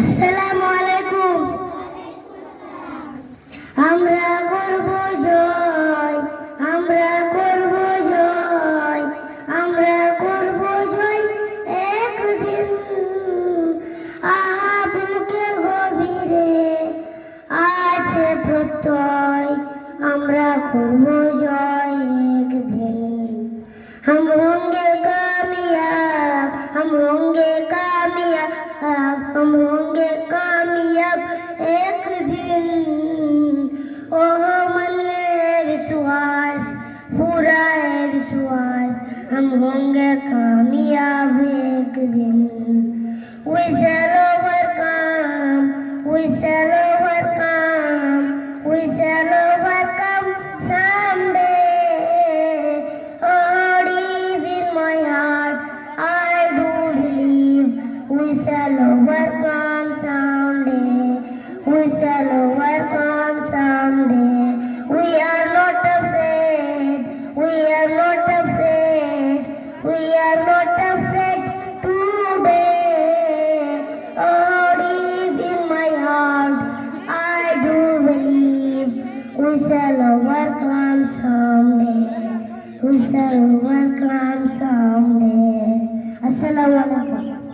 আসসালামু আলাইকুম। আমরা করব জয়, আমরা করব জয়, আমরা করব জয় একদিন। বুকে গভীরে আছে প্রত্যয়, আমরা করব জয় একদিন। हम होंगे कामयाब, हम होंगे कामयाब, हम होंगे कामयाब एक दिन। ओह मन में विश्वास, पूरा है विश्वास, हम होंगे कामयाब एक दिन। We shall overcome, we shall overcome, we shall overcome someday. Oh, deep in my heart, I do believe we shall overcome someday. We shall overcome someday. We are not afraid, we are not afraid, we are not afraid today. Oh, deep in my heart, I do believe we shall overcome someday. We shall overcome someday. Assalamu alaikum.